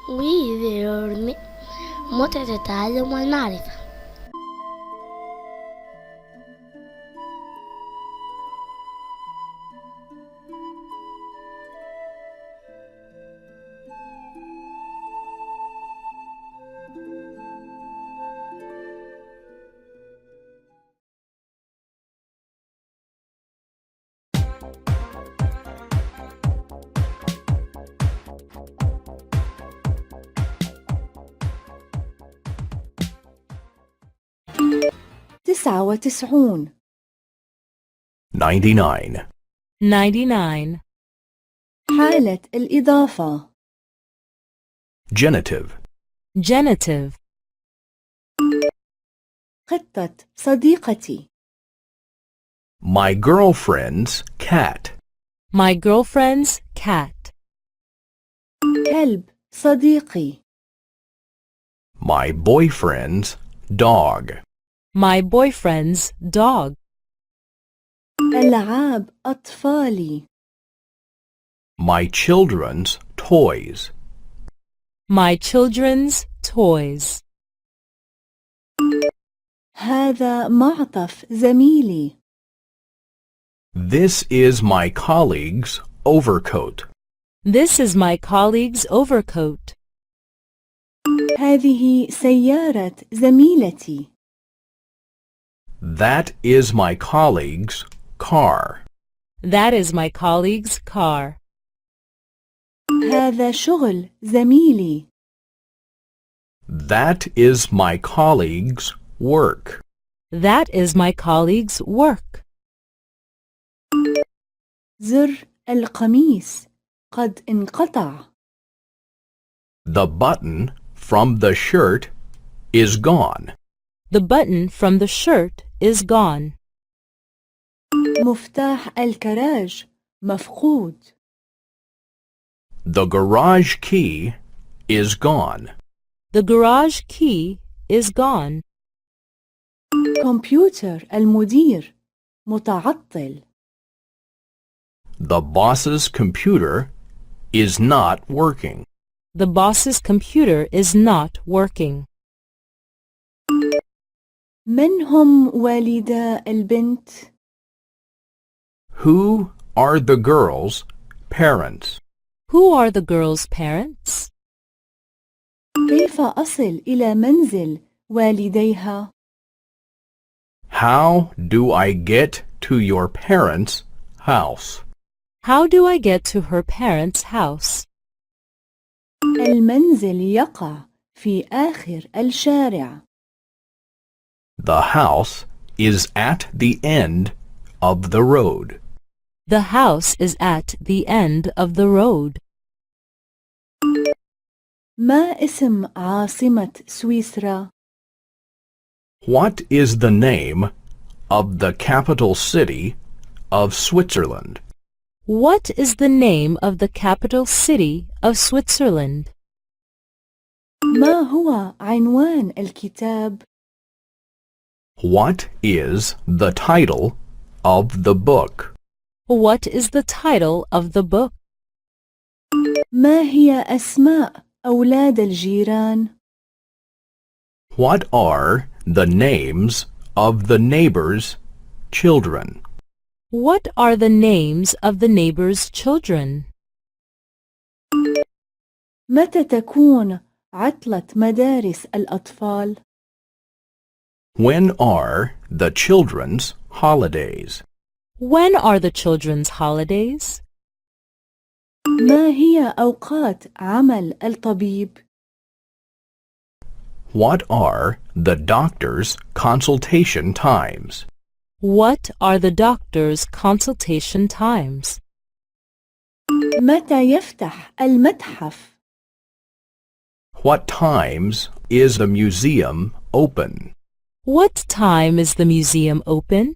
ويعلمك متعة التعلم والمعرفة. تسعة وتسعون 99. 99. حالة الإضافة. Genitive. Genitive. قطة صديقتي. My girlfriend's cat. My girlfriend's cat. كلب صديقي. My boyfriend's dog. My boyfriend's dog. ألعاب أطفالي. My children's toys. My children's toys. هذا معطف زميلي. This is my colleague's overcoat. This is my colleague's overcoat. هذه سيارة زميلتي. That is my colleague's car. That is my colleague's car. هذا شغل زميلي. That is my colleague's work. That is my colleague's work. زر القميص قد انقطع. The button from the shirt is gone. The button from the shirt is gone. مفتاح الكراج مفقود. The garage key is gone. The garage key is gone. كمبيوتر المدير متعطل. The boss's computer is not working. The boss's computer is not working. من هم والدا البنت؟ Who are the girl's parents? Who are the girl's parents? كيف أصل إلى منزل والديها؟ How do I get to your parents' house? How do I get to her parents' house? المنزل يقع في آخر الشارع. The house is at the end of the road. The house is at the end of the road. ما اسم عاصمة سويسرا؟ What is the name of the capital city of Switzerland? What is the name of the capital city of Switzerland? ما هو عنوان الكتاب؟ What is the title of the book? What is the title of the book? ما هي أسماء أولاد الجيران؟ What are the names of the neighbors' children? What are the names of the neighbor's children? متى تكون عطلة مدارس الأطفال؟ When are the children's holidays? When are the children's holidays? ما هي أوقات عمل الطبيب؟ What are the doctor's consultation times? What are the doctor's consultation times? متى يفتح المتحف؟ What times is the museum open? What time is the museum open?